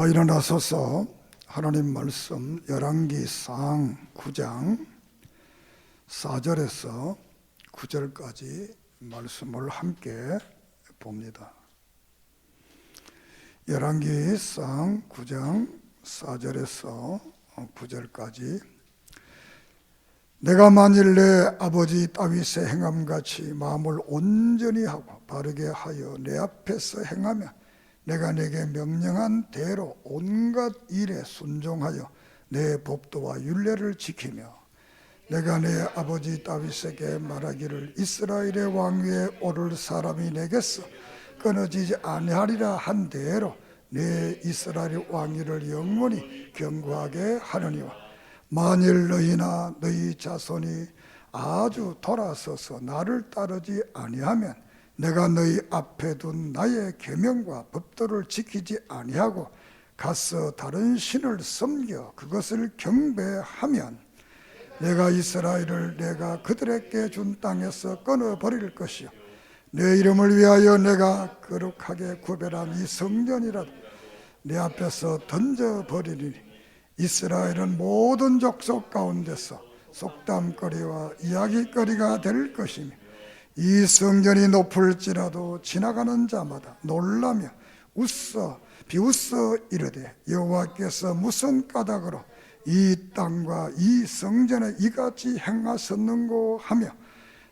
다 일어나서서 하나님 말씀 열왕기상 9장 4절에서 9절까지 말씀을 함께 봅니다. 열왕기상 9장 4절에서 9절까지 내가 만일 내 아버지 다윗의 행함같이 마음을 온전히 하고 바르게 하여 내 앞에서 행하면 내가 내게 명령한 대로 온갖 일에 순종하여 내 법도와 율례를 지키며 내가 내 아버지 다윗에게 말하기를 이스라엘의 왕 위에 오를 사람이 내게서 끊어지지 아니하리라 한 대로 내 이스라엘 왕위를 영원히 견고하게 하느니와 만일 너희나 너희 자손이 아주 돌아서서 나를 따르지 아니하면 내가 너희 앞에 둔 나의 계명과 법도를 지키지 아니하고 가서 다른 신을 섬겨 그것을 경배하면 내가 이스라엘을 내가 그들에게 준 땅에서 끊어버릴 것이요 내 이름을 위하여 내가 거룩하게 구별한 이 성전이라도 내 앞에서 던져버리리니 이스라엘은 모든 족속 가운데서 속담거리와 이야기거리가 될 것이며 이 성전이 높을지라도 지나가는 자마다 놀라며 비웃어 이르되 여호와께서 무슨 까닭으로 이 땅과 이 성전에 이같이 행하셨는고 하며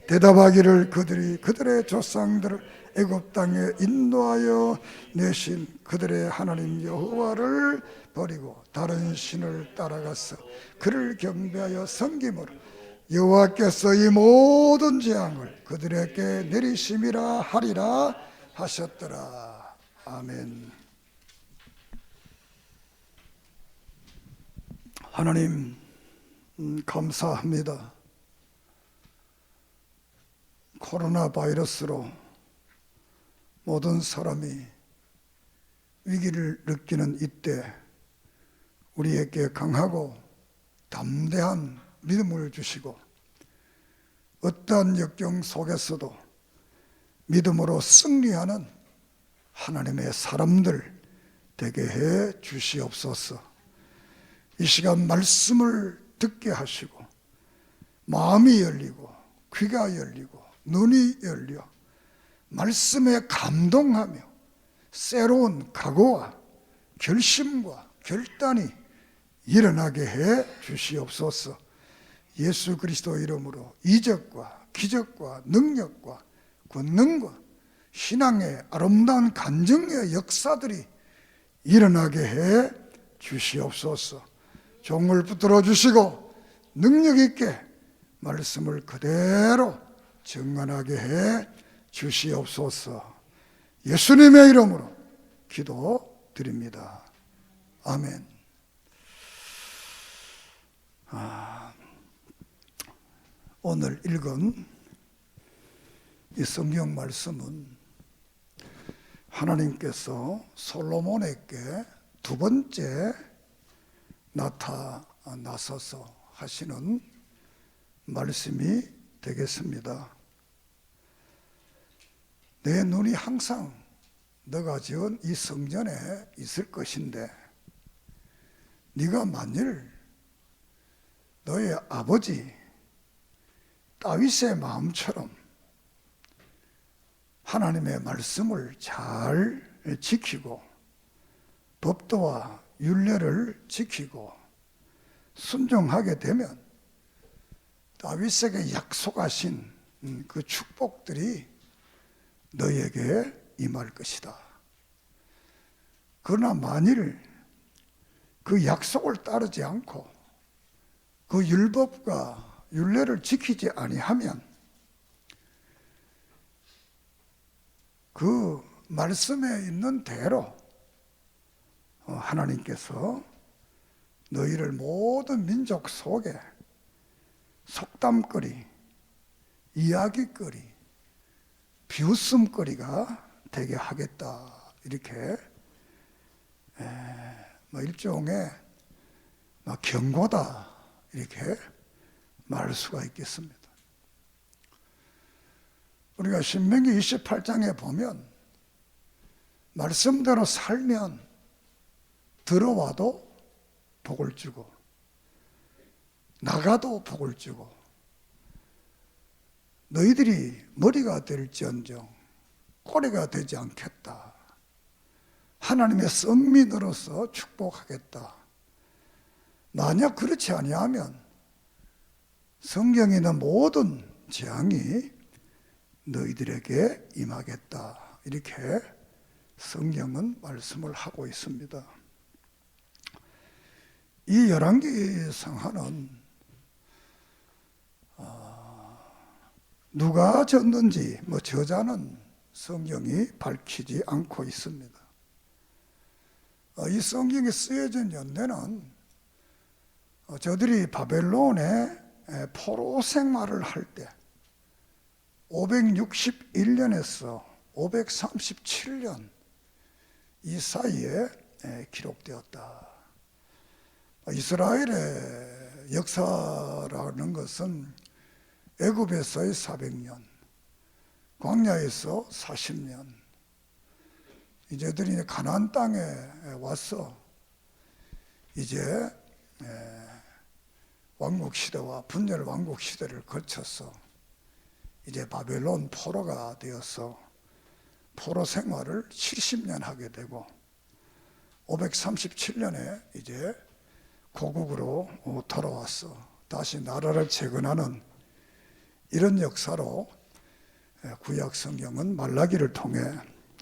대답하기를 그들이 그들의 조상들을 애굽 땅에 인도하여 내신 그들의 하나님 여호와를 버리고 다른 신을 따라가서 그를 경배하여 섬김으로 여호와께서 이 모든 재앙을 그들에게 내리심이라 하리라 하셨더라. 아멘. 하나님 감사합니다. 코로나 바이러스로 모든 사람이 위기를 느끼는 이때 우리에게 강하고 담대한 믿음을 주시고 어떠한 역경 속에서도 믿음으로 승리하는 하나님의 사람들 되게 해 주시옵소서. 이 시간 말씀을 듣게 하시고 마음이 열리고 귀가 열리고 눈이 열려 말씀에 감동하며 새로운 각오와 결심과 결단이 일어나게 해 주시옵소서. 예수 그리스도 이름으로 이적과 기적과 능력과 권능과 신앙의 아름다운 간증의 역사들이 일어나게 해 주시옵소서. 종을 붙들어 주시고 능력 있게 말씀을 그대로 증언하게 해 주시옵소서. 예수님의 이름으로 기도드립니다. 아멘. 오늘 읽은 이 성경 말씀은 하나님께서 솔로몬에게 두 번째 나타나셔서 하시는 말씀이 되겠습니다. 내 눈이 항상 너가 지은 이 성전에 있을 것인데 네가 만일 너의 아버지 다윗의 마음처럼 하나님의 말씀을 잘 지키고 법도와 율례를 지키고 순종하게 되면 다윗에게 약속하신 그 축복들이 너에게 임할 것이다. 그러나 만일 그 약속을 따르지 않고 그 율법과 율례를 지키지 아니하면 그 말씀에 있는 대로 하나님께서 너희를 모든 민족 속에 속담거리, 이야기거리, 비웃음거리가 되게 하겠다. 이렇게 일종의 경고다. 이렇게 말할 수가 있겠습니다. 우리가 신명기 28장에 보면 말씀대로 살면 들어와도 복을 주고 나가도 복을 주고 너희들이 머리가 될지언정 꼬리가 되지 않겠다. 하나님의 성민으로서 축복하겠다. 만약 그렇지 아니하면 성경에 있는 모든 재앙이 너희들에게 임하겠다. 이렇게 성경은 말씀을 하고 있습니다. 이 열왕기상하는 누가 졌는지 저자는 성경이 밝히지 않고 있습니다. 이 성경에 쓰여진 연대는 저들이 바벨론에 포로 생활을 할 때 561년에서 537년 이 사이에 기록되었다. 이스라엘의 역사라는 것은 애굽에서의 400년, 광야에서 40년, 이제들이 가나안 땅에 와서 이제 왕국 시대와 분열 왕국 시대를 거쳐서 이제 바벨론 포로가 되어서 포로 생활을 70년 하게 되고 537년에 이제 고국으로 돌아왔어. 다시 나라를 재건하는 이런 역사로 구약 성경은 말라기를 통해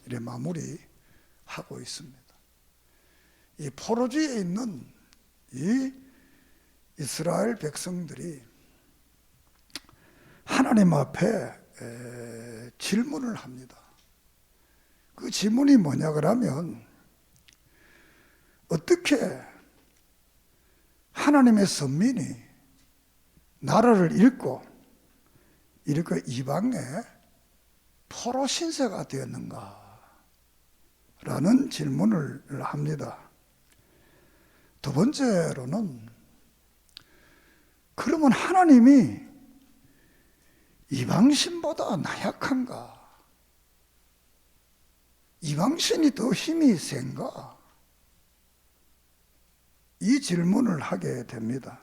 이렇게 마무리하고 있습니다. 이 포로지에 있는 이 이스라엘 백성들이 하나님 앞에 질문을 합니다. 그 질문이 뭐냐 그러면 어떻게 하나님의 선민이 나라를 잃고 이렇게 이방의 포로 신세가 되었는가 라는 질문을 합니다. 두 번째로는 그러면 하나님이 이방신보다 나약한가? 이방신이 더 힘이 센가? 이 질문을 하게 됩니다.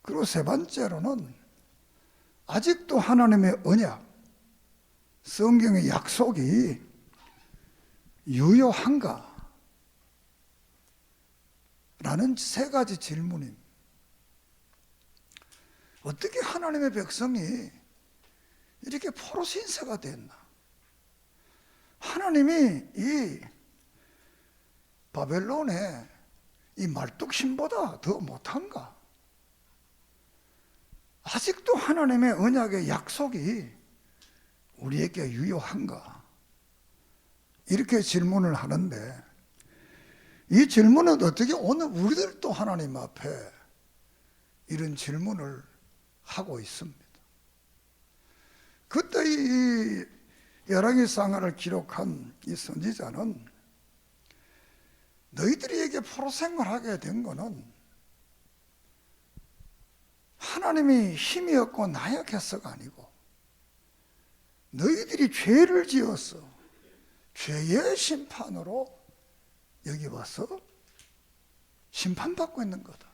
그리고 세 번째로는 아직도 하나님의 언약, 성경의 약속이 유효한가? 라는 세 가지 질문입니다. 어떻게 하나님의 백성이 이렇게 포로 신세가 됐나? 하나님이 이 바벨론의 이 말뚝신보다 더 못한가? 아직도 하나님의 언약의 약속이 우리에게 유효한가? 이렇게 질문을 하는데 이 질문은 어떻게 오늘 우리들도 하나님 앞에 이런 질문을 하고 있습니다. 그때 이 열왕기상하를 기록한 이 선지자는 너희들에게 포로 생활하게 된 것은 하나님이 힘이 없고 나약해서가 아니고 너희들이 죄를 지어서 죄의 심판으로 여기 와서 심판받고 있는 거다.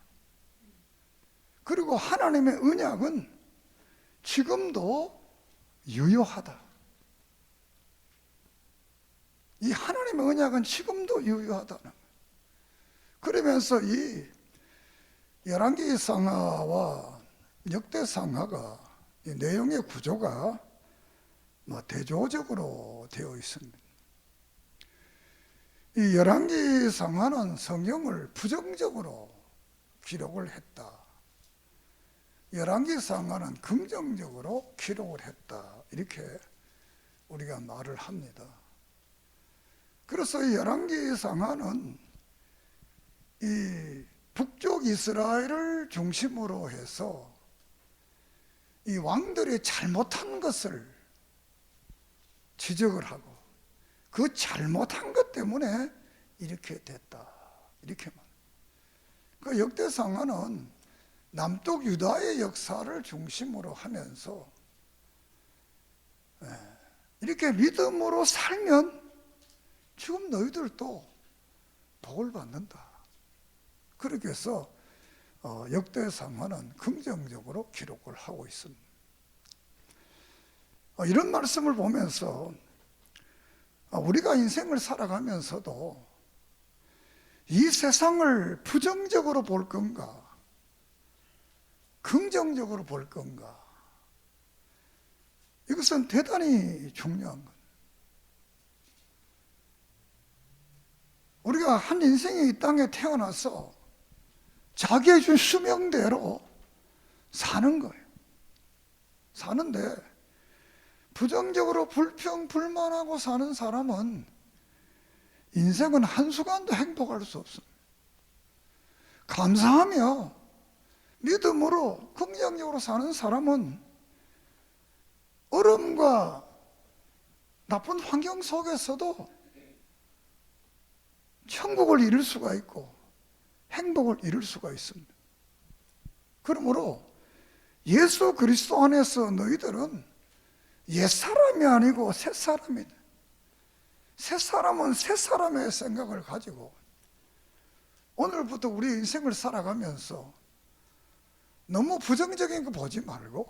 그리고 하나님의 언약은 지금도 유효하다. 이 하나님의 언약은 지금도 유효하다는 거예요. 그러면서 이 열왕기상하와 역대상하가 이 내용의 구조가 대조적으로 되어 있습니다. 이 열왕기상하는 성경을 부정적으로 기록을 했다. 열왕기상하는 긍정적으로 기록을 했다. 이렇게 우리가 말을 합니다. 그래서 이 열왕기상하는 이 북쪽 이스라엘을 중심으로 해서 이 왕들이 잘못한 것을 지적을 하고 그 잘못한 것 때문에 이렇게 됐다. 이렇게 말. 그 역대상하는 남쪽 유다의 역사를 중심으로 하면서 이렇게 믿음으로 살면 지금 너희들도 복을 받는다. 그렇게 해서 역대상하는 긍정적으로 기록을 하고 있습니다. 이런 말씀을 보면서 우리가 인생을 살아가면서도 이 세상을 부정적으로 볼 건가, 긍정적으로 볼 건가, 이것은 대단히 중요한 것. 우리가 한 인생이 이 땅에 태어나서 자기의 준 수명대로 사는 거예요. 사는데 부정적으로 불평불만하고 사는 사람은 인생은 한순간도 행복할 수 없습니다. 감사하며 믿음으로 긍정적으로 사는 사람은 어려움과 나쁜 환경 속에서도 천국을 이룰 수가 있고 행복을 이룰 수가 있습니다. 그러므로 예수 그리스도 안에서 너희들은 옛사람이 아니고 새사람이다. 새사람은 새사람의 생각을 가지고 오늘부터 우리 인생을 살아가면서 너무 부정적인 거 보지 말고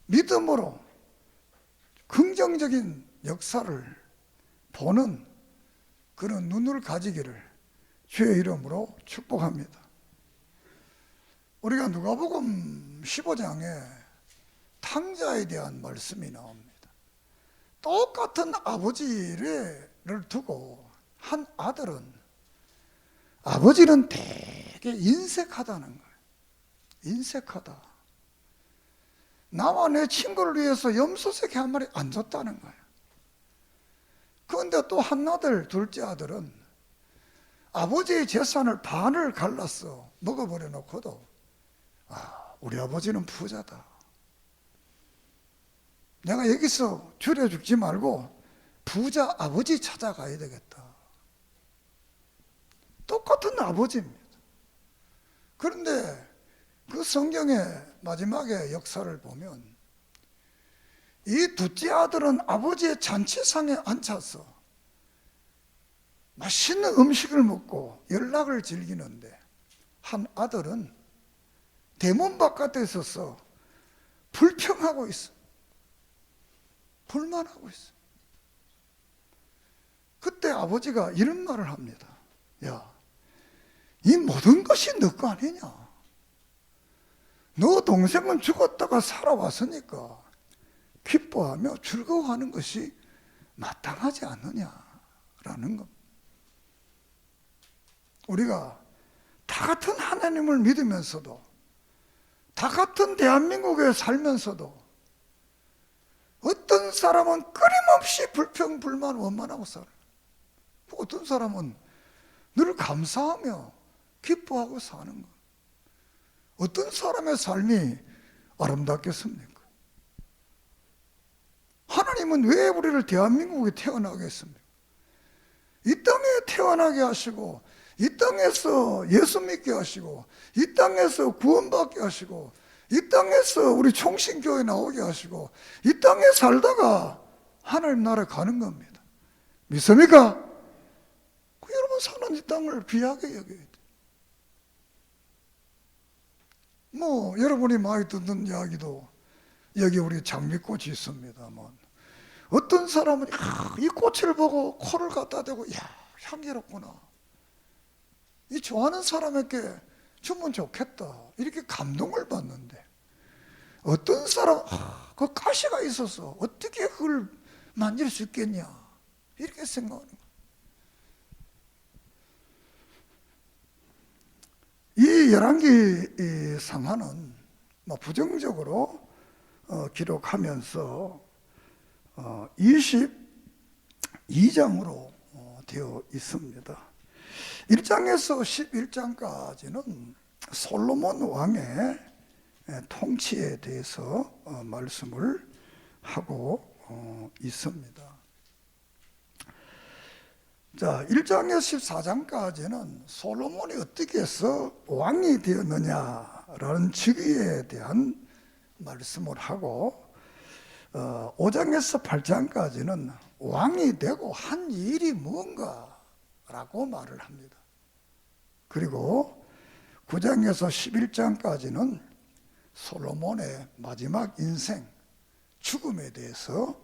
믿음으로 긍정적인 역사를 보는 그런 눈을 가지기를 주의 이름으로 축복합니다. 우리가 누가복음 15장에 탕자에 대한 말씀이 나옵니다. 똑같은 아버지를 두고 한 아들은 아버지는 되게 인색하다는 거예요. 인색하다. 나와 내 친구를 위해서 염소새끼 한 마리 안 줬다는 거예요. 그런데 또 한 아들, 둘째 아들은 아버지의 재산을 반을 갈라서 먹어버려 놓고도 우리 아버지는 부자다. 내가 여기서 줄여 죽지 말고 부자 아버지 찾아가야 되겠다. 똑같은 아버지입니다. 그런데 그 성경의 마지막에 역사를 보면 이 둘째 아들은 아버지의 잔치상에 앉아서 맛있는 음식을 먹고 연락을 즐기는데 한 아들은 대문 바깥에 있어서 불평하고 있어. 불만하고 있어. 그때 아버지가 이런 말을 합니다. 야, 이 모든 것이 너 거 아니냐? 너 동생은 죽었다가 살아왔으니까 기뻐하며 즐거워하는 것이 마땅하지 않느냐라는 것. 우리가 다 같은 하나님을 믿으면서도 다 같은 대한민국에 살면서도 어떤 사람은 끊임없이 불평, 불만, 원만하고 살아요. 어떤 사람은 늘 감사하며 기뻐하고 사는 것. 어떤 사람의 삶이 아름답겠습니까? 하나님은 왜 우리를 대한민국에 태어나게 했습니까? 이 땅에 태어나게 하시고 이 땅에서 예수 믿게 하시고 이 땅에서 구원받게 하시고 이 땅에서 우리 총신교회 나오게 하시고 이 땅에 살다가 하나님 나라에 가는 겁니다. 믿습니까? 여러분 사는 이 땅을 귀하게 여겨야 돼요. 여러분이 많이 듣는 이야기도 여기 우리 장미꽃이 있습니다만 어떤 사람은 이 꽃을 보고 코를 갖다 대고 향기롭구나. 이 좋아하는 사람에게 주면 좋겠다. 이렇게 감동을 받는데 어떤 사람 그 가시가 있어서 어떻게 그걸 만질 수 있겠냐 이렇게 생각하는 거예요. 이 열왕기 상하는 부정적으로 기록하면서 22장으로 되어 있습니다. 1장에서 11장까지는 솔로몬 왕의 통치에 대해서 말씀을 하고 있습니다. 자, 1장에서 14장까지는 솔로몬이 어떻게 해서 왕이 되었느냐라는 직위에 대한 말씀을 하고 5장에서 8장까지는 왕이 되고 한 일이 뭔가 라고 말을 합니다. 그리고 9장에서 11장까지는 솔로몬의 마지막 인생, 죽음에 대해서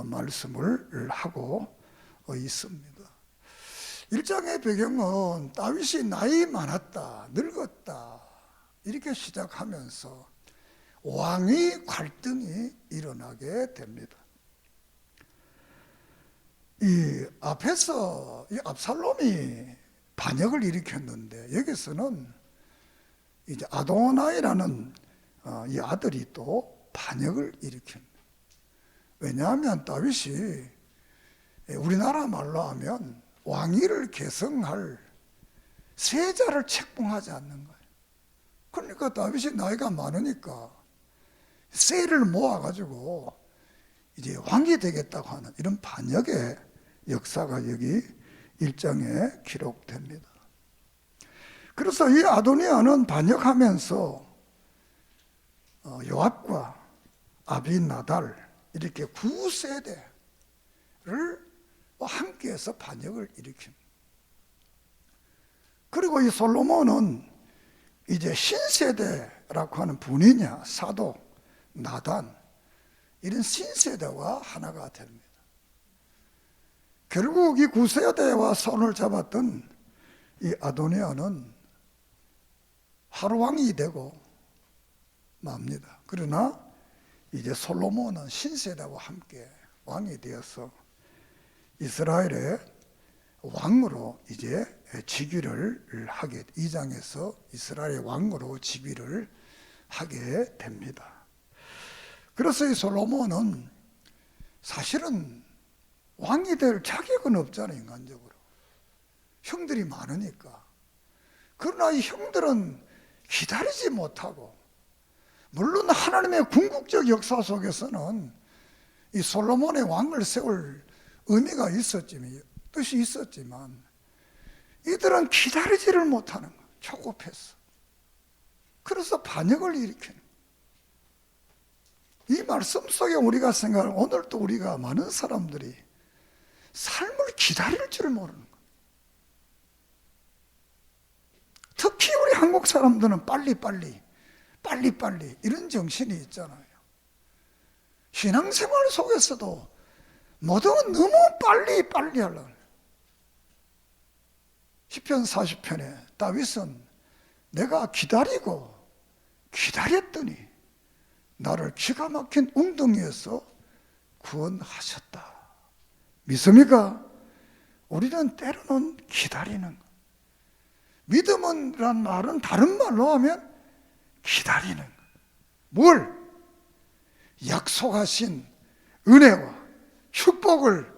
말씀을 하고 있습니다. 1장의 배경은 다윗이 나이 많았다, 늙었다 이렇게 시작하면서 왕위 갈등이 일어나게 됩니다. 이 앞에서 이 압살롬이 반역을 일으켰는데 여기서는 이제 아도나이라는 이 아들이 또 반역을 일으킵니다. 왜냐하면 다윗이 우리나라 말로 하면 왕위를 계승할 세자를 책봉하지 않는 거예요. 그러니까 다윗이 나이가 많으니까 세를 모아가지고 이제 왕이 되겠다고 하는 이런 반역의 역사가 여기 1장에 기록됩니다. 그래서 이 아도니아는 반역하면서 요압과 아비나달 이렇게 9세대를 함께해서 반역을 일으킵니다. 그리고 이 솔로몬은 이제 신세대라고 하는 분이냐 사독, 나단 이런 신세대와 하나가 됩니다. 결국 이 9세대와 손을 잡았던 이 아도니아는 하루왕이 되고 맙니다. 그러나 이제 솔로몬은 신세대와 함께 왕이 되어서 이스라엘의 왕으로 이제 즉위를 하게, 2장에서 이스라엘의 왕으로 즉위를 하게 됩니다. 그래서 이 솔로몬은 사실은 왕이 될 자격은 없잖아요, 인간적으로. 형들이 많으니까. 그러나 이 형들은 기다리지 못하고, 물론 하나님의 궁극적 역사 속에서는 이 솔로몬의 왕을 세울 의미가 있었지만, 뜻이 있었지만, 이들은 기다리지를 못하는 거예요. 조급했어. 그래서 반역을 일으키는 거예요. 이 말씀 속에 우리가 생각하는, 오늘도 우리가 많은 사람들이 삶을 기다릴 줄 모르는 거예요. 특히 우리 한국 사람들은 빨리빨리 이런 정신이 있잖아요. 신앙생활 속에서도 모든 건 너무 빨리 하려고 해요. 시편 40편에 다윗은 내가 기다렸더니 나를 기가 막힌 웅덩이에서 구원하셨다. 믿습니까? 우리는 때로는 기다리는 것. 믿음이란 말은 다른 말로 하면 기다리는 것. 뭘? 약속하신 은혜와 축복을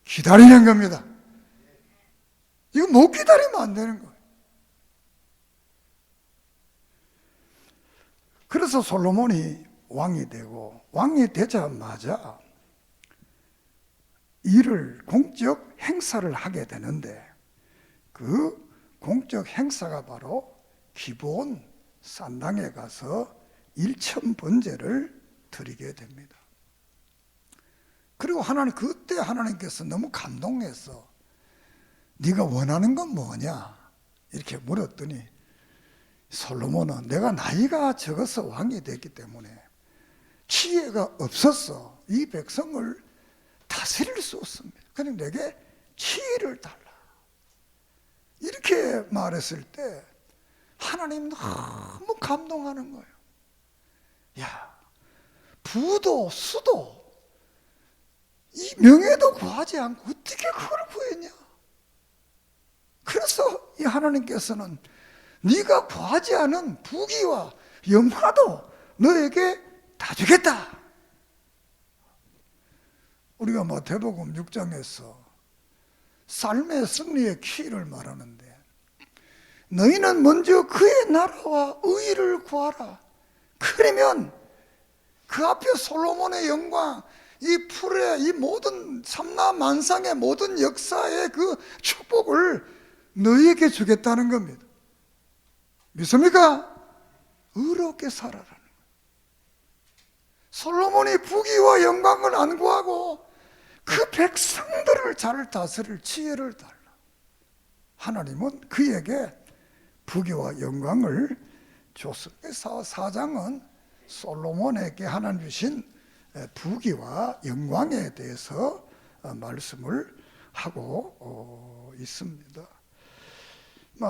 기다리는 겁니다. 이거 못 기다리면 안 되는 거예요. 그래서 솔로몬이 왕이 되고, 왕이 되자마자 일을, 공적 행사를 하게 되는데, 그 공적 행사가 바로 기브온 산당에 가서 일천번제를 드리게 됩니다. 그리고 그때 하나님께서 너무 감동해서 네가 원하는 건 뭐냐 이렇게 물었더니, 솔로몬은 내가 나이가 적어서 왕이 됐기 때문에 지혜가 없어서 이 백성을 다스릴 수 없습니다. 그냥 내게 지혜를 달라. 이렇게 말했을 때 하나님 너무 감동하는 거예요. 야, 부도 수도 이 명예도 구하지 않고 어떻게 그걸 구했냐? 그래서 이 하나님께서는 네가 구하지 않은 부귀와 영화도 너에게 다 주겠다. 우리가 마태복음 6장에서 삶의 승리의 키를 말하는데, 너희는 먼저 그의 나라와 의를 구하라. 그러면 그 앞에 솔로몬의 영광, 이 풀의 이 모든 삼라만상의 모든 역사의 그 축복을 너희에게 주겠다는 겁니다. 믿습니까? 의롭게 살아라는 거예요. 솔로몬이 부귀와 영광을 안 구하고 그 백성들을 잘 다스릴 지혜를 달라. 하나님은 그에게 부귀와 영광을 줬습니다. 사장은 솔로몬에게 하나님 주신 부귀와 영광에 대해서 말씀을 하고 있습니다.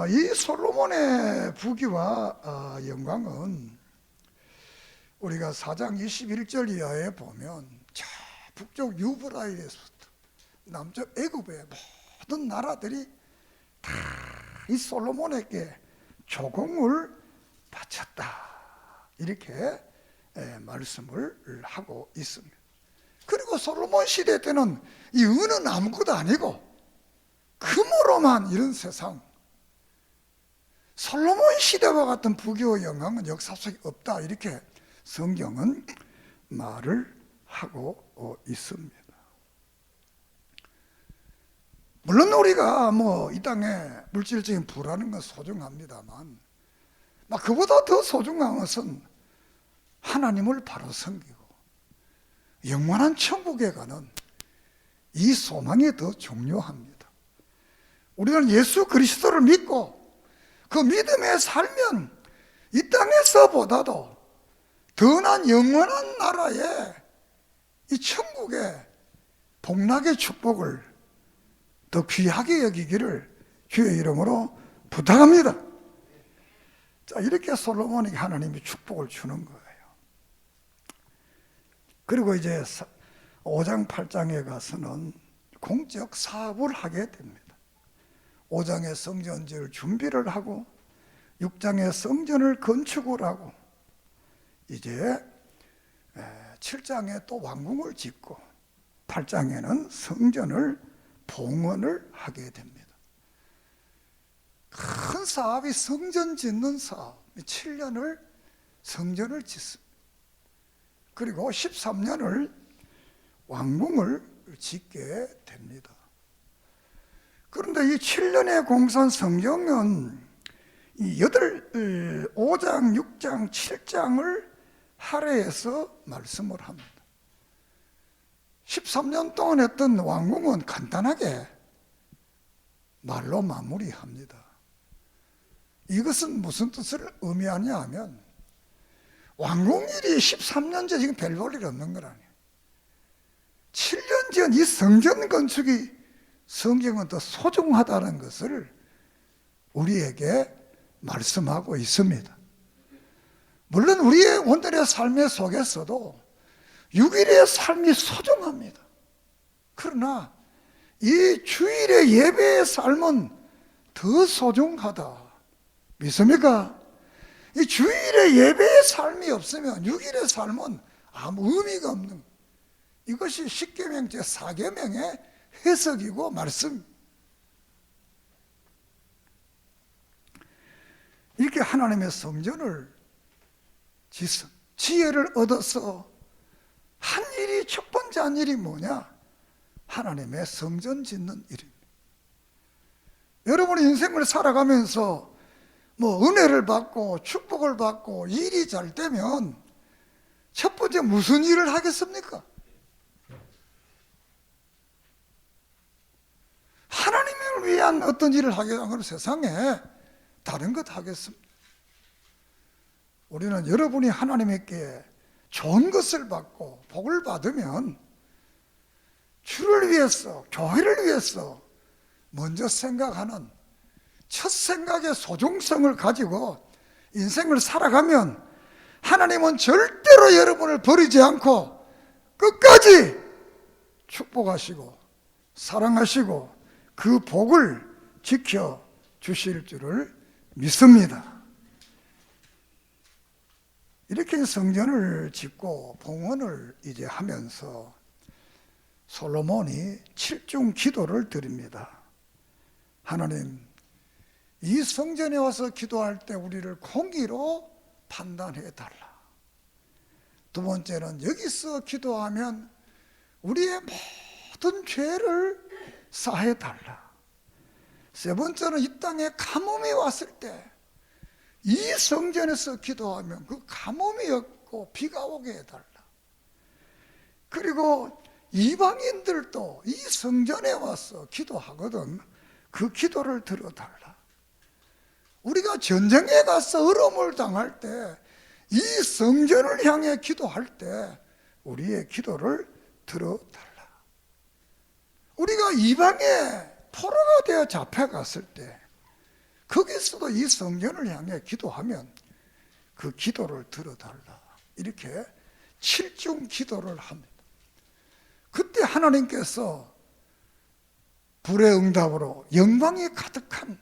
이 솔로몬의 부귀와 영광은 우리가 4장 21절 이하에 보면 저 북쪽 유브라이스부터 남쪽 애굽의 모든 나라들이 다 이 솔로몬에게 조공을 바쳤다, 이렇게 말씀을 하고 있습니다. 그리고 솔로몬 시대 때는 이 은은 아무것도 아니고 금으로만 이런 세상, 솔로몬 시대와 같은 부귀와 영광은 역사 속에 없다, 이렇게 성경은 말을 하고 있습니다. 물론 우리가 이 땅에 물질적인 부라는 건 소중합니다만, 그보다 더 소중한 것은 하나님을 바로 섬기고 영원한 천국에 가는 이 소망이 더 중요합니다. 우리는 예수 그리스도를 믿고 그 믿음에 살면 이 땅에서보다도 더 나은 영원한 나라에, 이 천국의 복락의 축복을 더 귀하게 여기기를 주의 이름으로 부탁합니다. 자, 이렇게 솔로몬에게 하나님이 축복을 주는 거예요. 그리고 이제 5장 8장에 가서는 공적 사업을 하게 됩니다. 5장에 성전 지을 준비를 하고 6장에 성전을 건축을 하고 이제 7장에 또 왕궁을 짓고 8장에는 성전을 봉헌을 하게 됩니다. 큰 사업이 성전 짓는 사업, 7년을 성전을 짓습니다. 그리고 13년을 왕궁을 짓게 됩니다. 그런데 이 7년의 공산 성경은 이 5장, 6장, 7장을 할애해서 말씀을 합니다. 13년 동안 했던 왕궁은 간단하게 말로 마무리합니다. 이것은 무슨 뜻을 의미하냐 하면 왕궁일이 13년째 지금 별 볼 일 없는 거라니에요. 7년 전 이 성전 건축이 성경은 더 소중하다는 것을 우리에게 말씀하고 있습니다. 물론 우리의 오늘의 삶의 속에서도 6일의 삶이 소중합니다. 그러나 이 주일의 예배의 삶은 더 소중하다. 믿습니까? 이 주일의 예배의 삶이 없으면 6일의 삶은 아무 의미가 없는, 이것이 십계명 제4계명의 해석이고 말씀. 이렇게 하나님의 성전을 짓습니다. 지혜를 얻어서 한 일이, 첫 번째 한 일이 뭐냐? 하나님의 성전 짓는 일입니다. 여러분의 인생을 살아가면서 은혜를 받고 축복을 받고 일이 잘 되면 첫 번째 무슨 일을 하겠습니까? 하나님을 위한 어떤 일을 하겠다는 세상에 다른 것 하겠습니다. 우리는 여러분이 하나님께 좋은 것을 받고 복을 받으면 주를 위해서, 교회를 위해서 먼저 생각하는 첫 생각의 소중성을 가지고 인생을 살아가면 하나님은 절대로 여러분을 버리지 않고 끝까지 축복하시고 사랑하시고 그 복을 지켜 주실 줄을 믿습니다. 이렇게 성전을 짓고 봉헌을 이제 하면서 솔로몬이 7중 기도를 드립니다. 하나님, 이 성전에 와서 기도할 때 우리를 공의로 판단해 달라. 두 번째는 여기서 기도하면 우리의 모든 죄를 사해 달라. 세 번째는 이 땅에 가뭄이 왔을 때 이 성전에서 기도하면 그 가뭄이 없고 비가 오게 해달라. 그리고 이방인들도 이 성전에 와서 기도하거든 그 기도를 들어달라. 우리가 전쟁에 가서 어려움을 당할 때 이 성전을 향해 기도할 때 우리의 기도를 들어달라. 우리가 이방에 포로가 되어 잡혀갔을 때 거기서도 이 성전을 향해 기도하면 그 기도를 들어달라. 이렇게 7중 기도를 합니다. 그때 하나님께서 불의 응답으로 영광이 가득한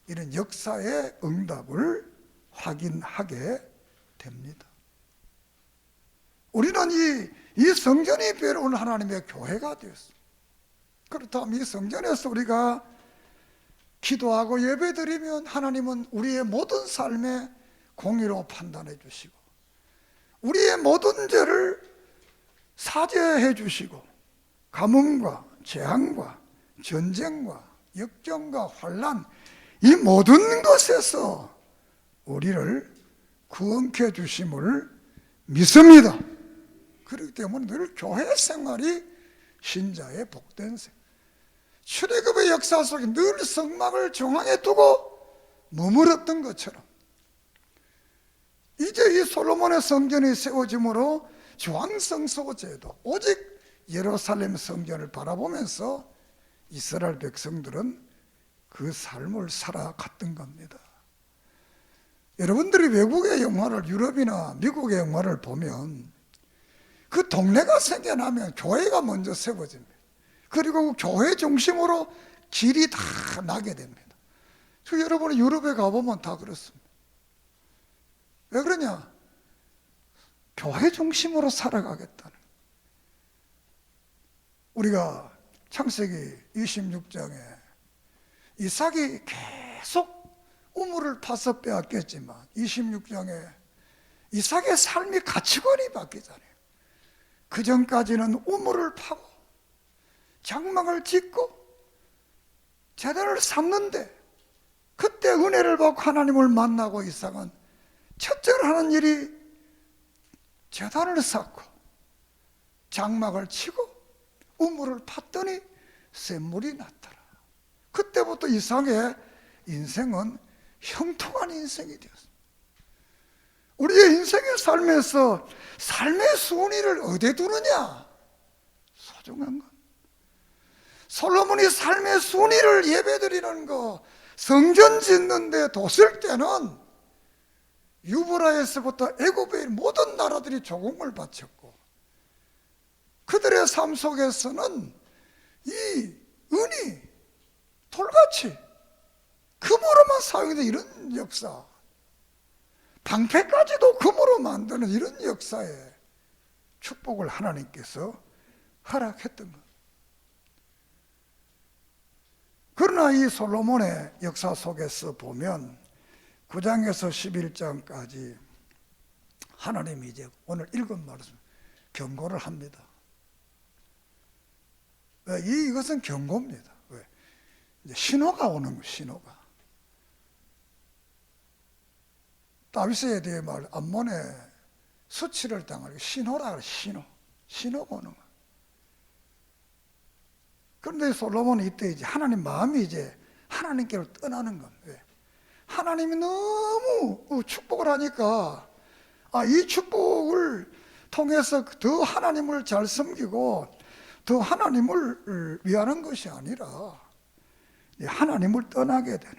이런 역사의 응답을 확인하게 됩니다. 우리는 이 성전이 배려온 하나님의 교회가 되었습니다. 그렇다면 이 성전에서 우리가 기도하고 예배드리면 하나님은 우리의 모든 삶에 공의로 판단해 주시고 우리의 모든 죄를 사죄해 주시고 가뭄과 재앙과 전쟁과 역경과 환난 이 모든 것에서 우리를 구원케 주심을 믿습니다. 그렇기 때문에 늘 교회 생활이 신자의 복된 생활. 출애굽의 역사 속에 늘 성막을 중앙에 두고 머물렀던 것처럼 이제 이 솔로몬의 성전이 세워짐으로 중앙성소제도 오직 예루살렘 성전을 바라보면서 이스라엘 백성들은 그 삶을 살아갔던 겁니다. 여러분들이 외국의 영화를 유럽이나 미국의 영화를 보면 그 동네가 생겨나면 교회가 먼저 세워집니다. 그리고 교회 중심으로 길이 다 나게 됩니다. 여러분이 유럽에 가보면 다 그렇습니다. 왜 그러냐? 교회 중심으로 살아가겠다는. 우리가 창세기 26장에 이삭이 계속 우물을 파서 빼앗겼지만 26장에 이삭의 삶이 가치관이 바뀌잖아요. 그 전까지는 우물을 파고 장막을 짓고 제단을 삼는데 그때 은혜를 받고 하나님을 만나고 이삭은 첫째로 하는 일이 제단을 쌓고 장막을 치고 우물을 팠더니 샘물이 났더라. 그때부터 이삭의 인생은 형통한 인생이 되었습니다. 우리의 인생의 삶에서 삶의 순위를 어디에 두느냐? 소중한 것. 솔로몬이 삶의 순위를 예배드리는 거, 성전 짓는 데 뒀을 때는 유브라에서부터 애굽의 모든 나라들이 조공을 바쳤고 그들의 삶 속에서는 이 은이 돌같이 금으로만 사용된 이런 역사, 방패까지도 금으로 만드는 이런 역사에 축복을 하나님께서 허락했던 것. 그러나 이 솔로몬의 역사 속에서 보면 9장에서 11장까지 하나님이 이제 오늘 읽은 말씀 경고를 합니다. 왜? 이것은 경고입니다. 왜? 이제 신호가 오는 거예요. 신호가. 다윗에 대해 말 암몬의 수치를 당할 신호라 그래. 신호가 오는 거예요. 그런데 솔로몬은 이때 이제 하나님 마음이 이제 하나님께로 떠나는 겁니다. 왜? 하나님이 너무 축복을 하니까 이 축복을 통해서 더 하나님을 잘 섬기고 더 하나님을 위하는 것이 아니라 하나님을 떠나게 되는.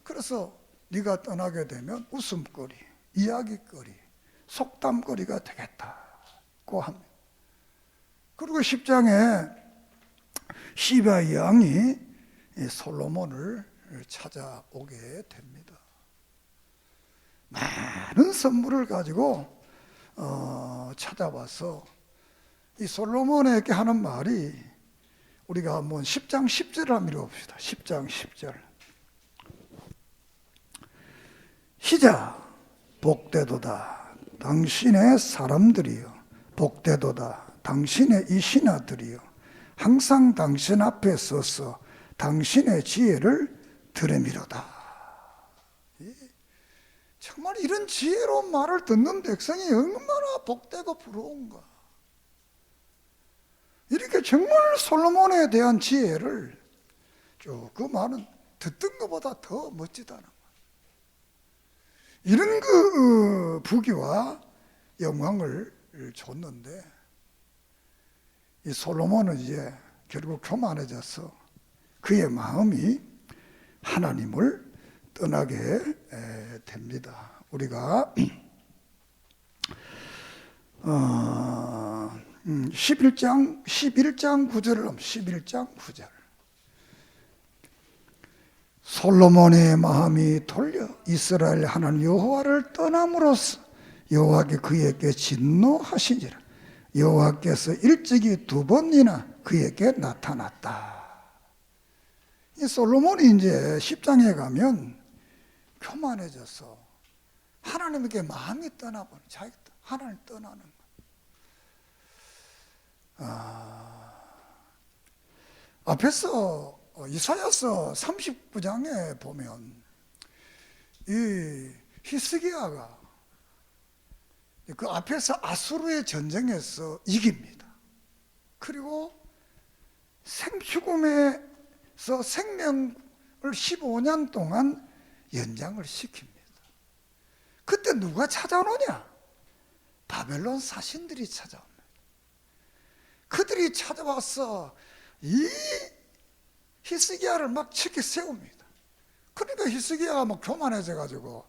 그래서 네가 떠나게 되면 웃음거리, 이야기거리, 속담거리가 되겠다고 합니다. 그리고 10장에 시바 왕이 솔로몬을 찾아오게 됩니다. 많은 선물을 가지고 찾아와서 이 솔로몬에게 하는 말이 우리가 한번 10장 10절을 한번 읽어봅시다. 10장 10절 시작. 복되도다 당신의 사람들이여, 복되도다 당신의 이 신하들이여, 항상 당신 앞에 서서 당신의 지혜를 들으미로다. 정말 이런 지혜로운 말을 듣는 백성이 얼마나 복되고 부러운가. 이렇게 정말 솔로몬에 대한 지혜를 그 말은 듣던 것보다 더 멋지다는 거예요. 이런 그 부귀와 영광을 줬는데 이 솔로몬은 이제 결국 교만해져서 그의 마음이 하나님을 떠나게 됩니다. 우리가 11장 9절을 11장 9절 솔로몬의 마음이 돌려 이스라엘 하나님 여호와를 떠남으로써 여호와께 그에게 진노하시니라. 여호와께서 일찍이 2번이나 그에게 나타났다. 이 솔로몬이 이제 10장에 가면 교만해져서 하나님에게 마음이 떠나버려. 자기 하나님 떠나는 거. 앞에서 이사야서 39장에 보면 이 히스기야가 그 앞에서 아수르의 전쟁에서 이깁니다. 그리고 생축음에서 생명을 15년 동안 연장을 시킵니다. 그때 누가 찾아오느냐? 바벨론 사신들이 찾아옵니다. 그들이 찾아와서 이 히스기야를 막 치켜 세웁니다. 그러니까 히스기야가 막 교만해져 가지고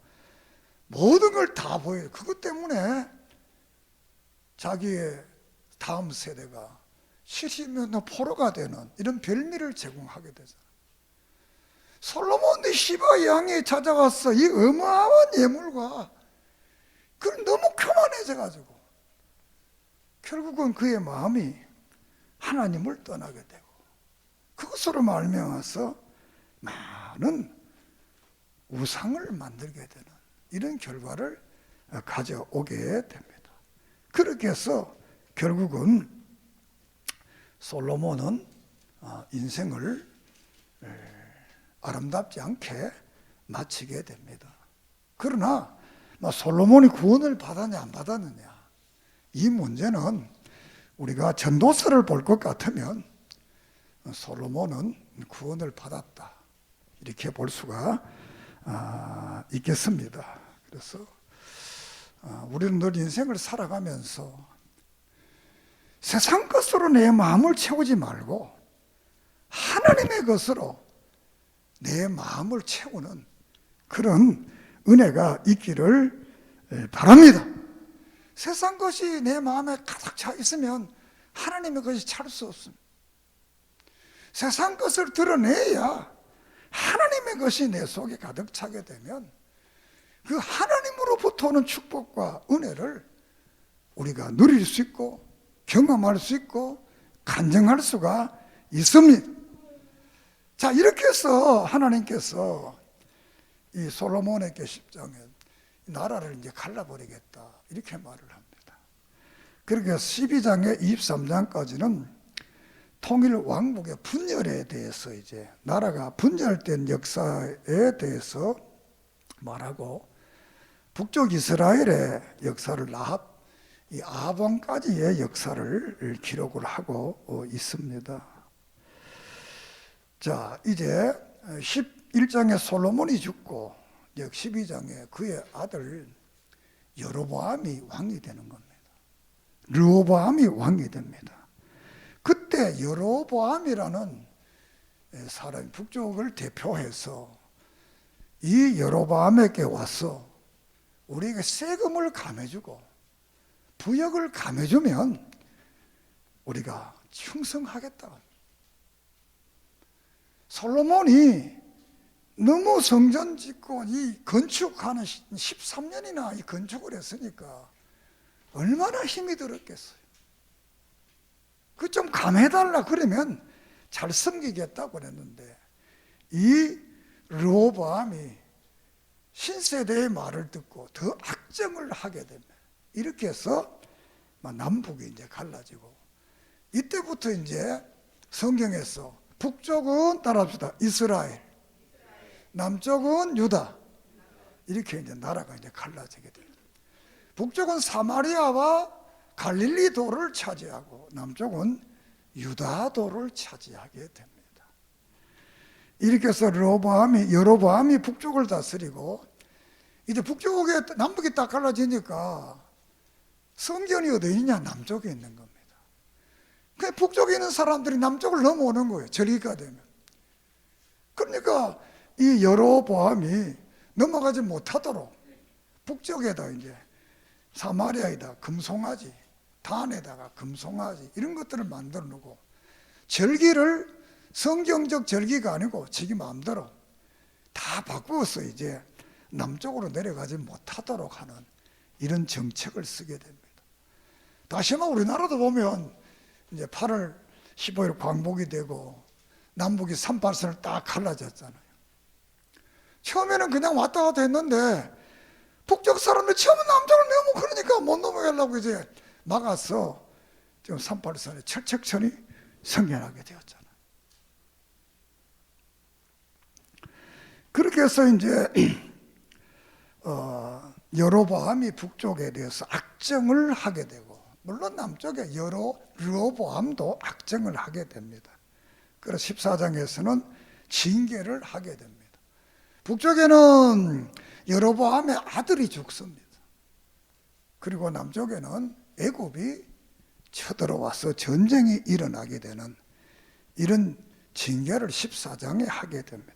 모든 걸 다 보여요. 그것 때문에 자기의 다음 세대가 70년 포로가 되는 이런 별미를 제공하게 되잖아요. 솔로몬의 시바 양이 찾아와서 이 어마어마한 예물과 그걸 너무 교만해져 가지고 결국은 그의 마음이 하나님을 떠나게 되고 그것으로 말미암아서 많은 우상을 만들게 되는 이런 결과를 가져오게 됩니다. 그렇게 해서 결국은 솔로몬은 인생을 아름답지 않게 마치게 됩니다. 그러나 솔로몬이 구원을 받았냐 안 받았느냐 이 문제는 우리가 전도서를 볼 것 같으면 솔로몬은 구원을 받았다 이렇게 볼 수가 있겠습니다. 그래서 우리는 늘 인생을 살아가면서 세상 것으로 내 마음을 채우지 말고 하나님의 것으로 내 마음을 채우는 그런 은혜가 있기를 바랍니다. 세상 것이 내 마음에 가득 차 있으면 하나님의 것이 찰 수 없습니다. 세상 것을 드러내야 하나님의 것이 내 속에 가득 차게 되면 그 하나님으로부터 오는 축복과 은혜를 우리가 누릴 수 있고 경험할 수 있고 간증할 수가 있습니다. 자, 이렇게 해서 하나님께서 이 솔로몬에게 10장에 나라를 이제 갈라버리겠다 이렇게 말을 합니다. 그렇게 12장에 23장까지는 통일 왕국의 분열에 대해서 이제 나라가 분열된 역사에 대해서 말하고 북쪽 이스라엘의 역사를 이 아합왕까지의 역사를 기록을 하고 있습니다. 자, 이제 11장에 솔로몬이 죽고 12장에 그의 아들 여로보암이 왕이 되는 겁니다. 르호보암이 왕이 됩니다. 그때 여로보암이라는 사람이 북쪽을 대표해서 이 여로보암에게 와서 우리에게 세금을 감해주고 부역을 감해주면 우리가 충성하겠다. 솔로몬이 너무 성전 짓고 이 건축하는 13년이나 이 건축을 했으니까 얼마나 힘이 들었겠어요. 그 좀 감해달라 그러면 잘 섬기겠다고 그랬는데 이 르호보암이 신세대의 말을 듣고 더 악정을 하게 됩니다. 이렇게 해서 남북이 이제 갈라지고 이때부터 이제 성경에서 북쪽은 따라합시다 이스라엘, 남쪽은 유다 이렇게 이제 나라가 이제 갈라지게 됩니다. 북쪽은 사마리아와 갈릴리도를 차지하고 남쪽은 유다도를 차지하게 됩니다. 이렇게 해서 여로보암이 북쪽을 다스리고, 이제 북쪽에 남북이 딱 갈라지니까 성전이 어디 있냐? 남쪽에 있는 겁니다. 그 북쪽에 있는 사람들이 남쪽을 넘어오는 거예요. 절기가 되면. 그러니까 이 여로보암이 넘어가지 못하도록 북쪽에다 이제 사마리아에다 금송아지, 단에다가 금송아지 이런 것들을 만들어 놓고, 절기를 성경적 절기가 아니고 자기 마음대로 다 바꾸어서 이제 남쪽으로 내려가지 못하도록 하는 이런 정책을 쓰게 됩니다. 다시 한번 우리나라도 보면 이제 8월 15일 광복이 되고 남북이 38선을 딱 갈라졌잖아요. 처음에는 그냥 왔다 갔다 했는데 북쪽 사람들이 처음에 남쪽을 넘어, 그러니까 못 넘어가려고 이제 막아서 지금 38선에 철책천이 성행하게 되었잖아요. 그렇게 해서 이제 여로보암이 북쪽에 대해서 악정을 하게 되고, 물론 남쪽에 르호보암도 악정을 하게 됩니다. 그래서 14장에서는 징계를 하게 됩니다. 북쪽에는 여로보암의 아들이 죽습니다. 그리고 남쪽에는 애굽이 쳐들어와서 전쟁이 일어나게 되는 이런 징계를 14장에 하게 됩니다.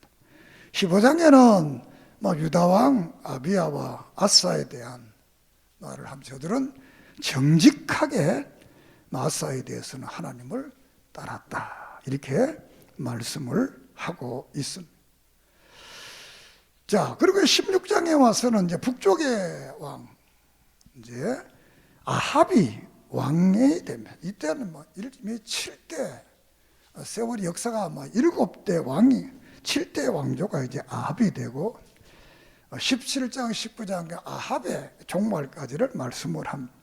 15장에는 유다왕 아비야와 아사에 대한 말을 하면, 저들은 정직하게 아사에 대해서는 하나님을 따랐다, 이렇게 말씀을 하고 있습니다. 자, 그리고 16장에 와서는 이제 북쪽의 왕, 이제 아합이 왕이 됩니다. 이때는 이름이 7대, 세월이 역사가 7대 왕이, 7대 왕조가 이제 아합이 되고, 17장, 19장 아합의 종말까지를 말씀을 합니다.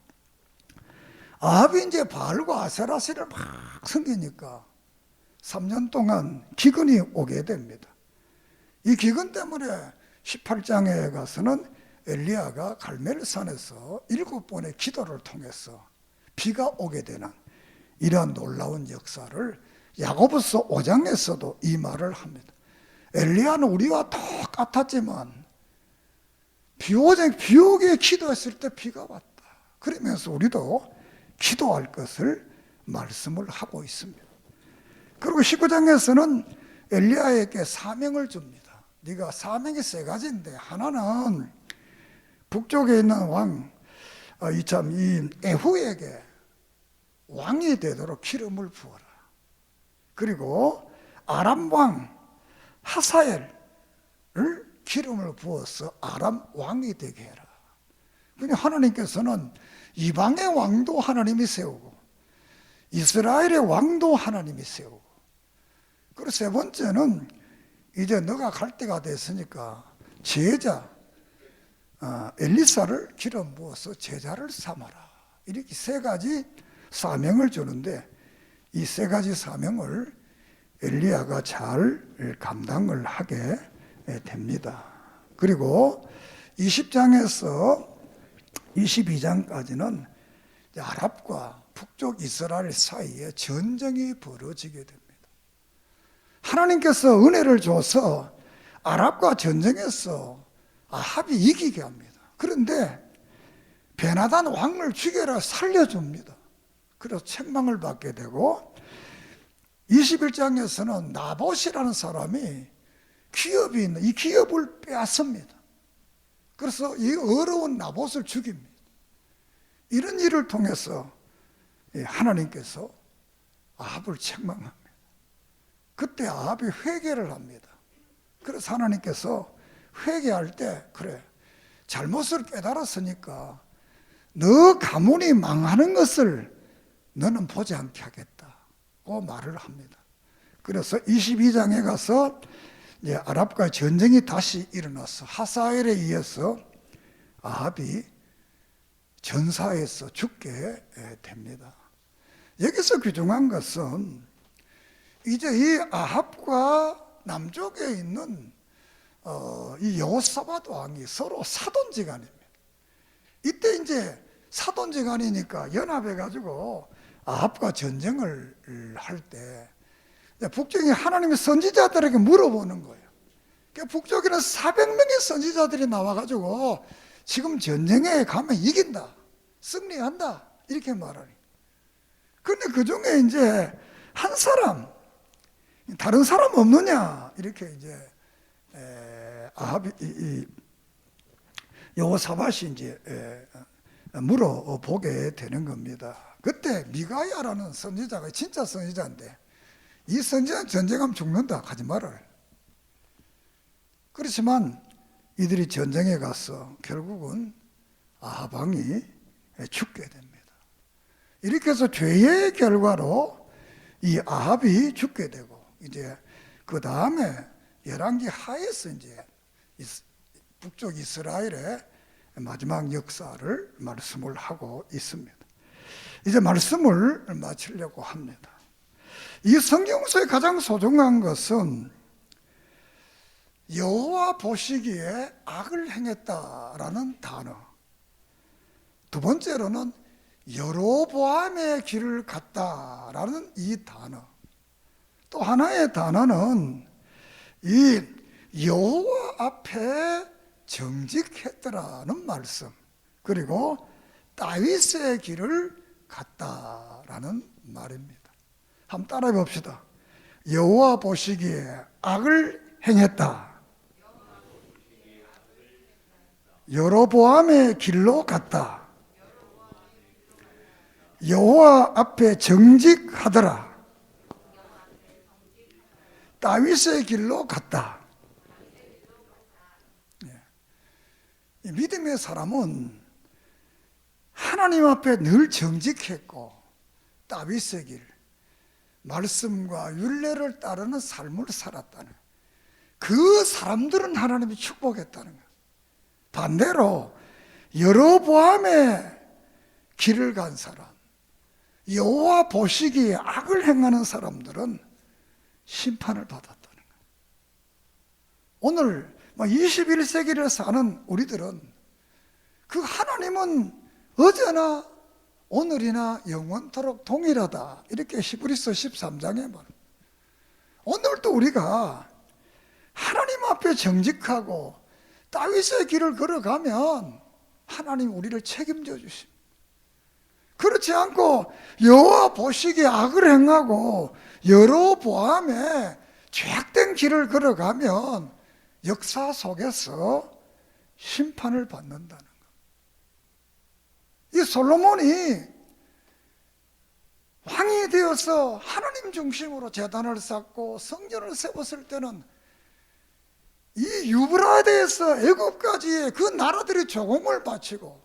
아합이 이제 바알과 아세라시를 막 섬기니까 3년 동안 기근이 오게 됩니다. 이 기근 때문에 18장에 가서는 엘리야가 갈멜산에서 7번의 기도를 통해서 비가 오게 되는 이러한 놀라운 역사를 야고보서 5장에서도 이 말을 합니다. 엘리야는 우리와 똑같았지만 비 오게 기도했을 때 비가 왔다. 그러면서 우리도 기도할 것을 말씀을 하고 있습니다. 그리고 19장에서는 엘리야에게 사명을 줍니다. 네가 사명이 세 가지인데, 하나는 북쪽에 있는 왕 이 에후에게 왕이 되도록 기름을 부어라. 그리고 아람 왕 하사엘을 기름을 부어서 아람 왕이 되게 해라. 그러니 하나님께서는 이방의 왕도 하나님이 세우고 이스라엘의 왕도 하나님이 세우고, 그리고 세 번째는 이제 너가 갈 때가 됐으니까 제자 엘리사를 기름 부어서 제자를 삼아라. 이렇게 세 가지 사명을 주는데, 이 세 가지 사명을 엘리야가 잘 감당을 하게 됩니다. 그리고 20장에서 22장까지는 아랍과 북쪽 이스라엘 사이에 전쟁이 벌어지게 됩니다. 하나님께서 은혜를 줘서 아랍과 전쟁에서 아합이 이기게 합니다. 그런데 베나단 왕을 죽여라 살려줍니다. 그래서 책망을 받게 되고, 21장에서는 나봇이라는 사람이 기업이 있는 이 기업을 빼앗습니다. 그래서 이 어려운 나봇을 죽입니다. 이런 일을 통해서 하나님께서 아합을 책망합니다. 그때 아합이 회개를 합니다. 그래서 하나님께서 회개할 때, 그래, 잘못을 깨달았으니까 너 가문이 망하는 것을 너는 보지 않게 하겠다고 말을 합니다. 그래서 22장에 가서 아랍과 전쟁이 다시 일어나서 하사엘에 의해서 아합이 전사에서 죽게 됩니다. 여기서 귀중한 것은 이제 이 아합과 남쪽에 있는 이 여호사밧 왕이 서로 사돈지간입니다. 이때 이제 사돈지간이니까 연합해 가지고 아합과 전쟁을 할 때 북쪽에 하나님의 선지자들에게 물어보는 거예요. 그러니까 북쪽에는 400명의 선지자들이 나와가지고 지금 전쟁에 가면 이긴다, 승리한다, 이렇게 말하니. 그런데 그 중에 이제 한 사람, 다른 사람 없느냐, 이렇게 이제 아합이 여호사밧이 이제 물어보게 되는 겁니다. 그때 미가야라는 선지자가 진짜 선지자인데, 이 선지자는 전쟁하면 죽는다, 가지 말아요. 그렇지만 이들이 전쟁에 가서 결국은 아합 왕이 죽게 됩니다. 이렇게 해서 죄의 결과로 이 아합이 죽게 되고, 이제 그 다음에 열왕기 하에서 이제 북쪽 이스라엘의 마지막 역사를 말씀을 하고 있습니다. 이제 말씀을 마치려고 합니다. 이 성경서의 가장 소중한 것은 여호와 보시기에 악을 행했다라는 단어, 두 번째로는 여로보암의 길을 갔다라는 이 단어, 또 하나의 단어는 이 여호와 앞에 정직했더라는 말씀, 그리고 다윗의 길을 갔다라는 말입니다. 한번 따라해 봅시다. 여호와 보시기에 악을 행했다. 여로보암의 길로 갔다. 여호와 앞에 정직하더라. 다윗의 길로 갔다. 이 믿음의 사람은 하나님 앞에 늘 정직했고, 다윗의 길, 말씀과 율례를 따르는 삶을 살았다는, 그 사람들은 하나님이 축복했다는 거예요. 반대로 여로보암의 길을 간 사람, 여호와 보시기에 악을 행하는 사람들은 심판을 받았다는 거예요. 오늘 21세기를 사는 우리들은 그 하나님은 어제나 오늘이나 영원토록 동일하다, 이렇게 히브리서 13장에 말합니다. 오늘도 우리가 하나님 앞에 정직하고 다윗의 길을 걸어가면 하나님 우리를 책임져 주십니다. 그렇지 않고 여호와 보시기에 악을 행하고 여로보암의 죄악된 길을 걸어가면 역사 속에서 심판을 받는다는 것. 이 솔로몬이 왕이 되어서 하나님 중심으로 제단을 쌓고 성전을 세웠을 때는 이 유브라데에서 애굽까지의 그 나라들이 조공을 바치고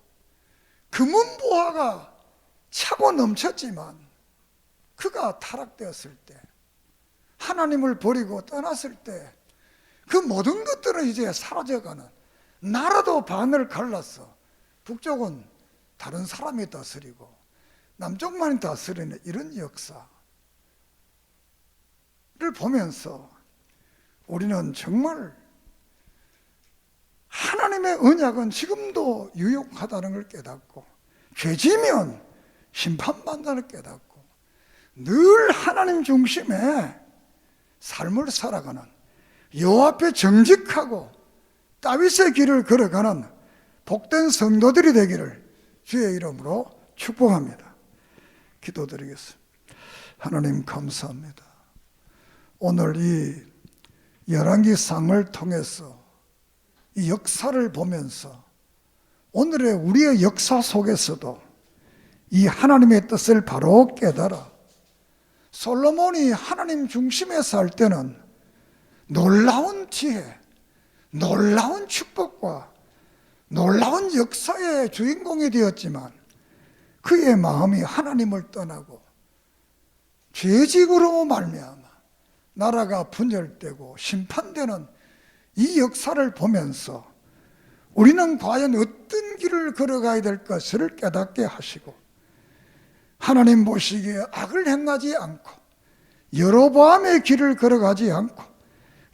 금은보화가 차고 넘쳤지만, 그가 타락되었을 때, 하나님을 버리고 떠났을 때 그 모든 것들은 이제 사라져가는, 나라도 반을 갈라서 북쪽은 다른 사람이 다스리고 남쪽만 다스리는 이런 역사를 보면서 우리는 정말 하나님의 언약은 지금도 유효하다는 걸 깨닫고, 죄지면 심판받는다는 걸 깨닫고, 늘 하나님 중심의 삶을 살아가는, 여호와 앞에 정직하고 다윗의 길을 걸어가는 복된 성도들이 되기를 주의 이름으로 축복합니다. 기도드리겠습니다. 하나님 감사합니다. 오늘 이 열왕기상을 통해서 이 역사를 보면서 오늘의 우리의 역사 속에서도 이 하나님의 뜻을 바로 깨달아 솔로몬이 하나님 중심에 살 때는 놀라운 지혜, 놀라운 축복과 놀라운 역사의 주인공이 되었지만, 그의 마음이 하나님을 떠나고 죄직으로 말미암아 나라가 분열되고 심판되는 이 역사를 보면서 우리는 과연 어떤 길을 걸어가야 될 것을 깨닫게 하시고, 하나님 보시기에 악을 행하지 않고 여로보암의 길을 걸어가지 않고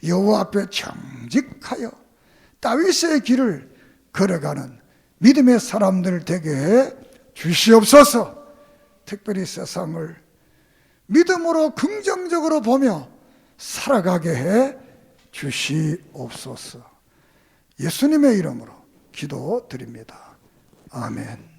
여호와 앞에 정직하여 다윗의 길을 걸어가는 믿음의 사람들 되게 해 주시옵소서. 특별히 세상을 믿음으로 긍정적으로 보며 살아가게 해 주시옵소서. 예수님의 이름으로 기도드립니다. 아멘.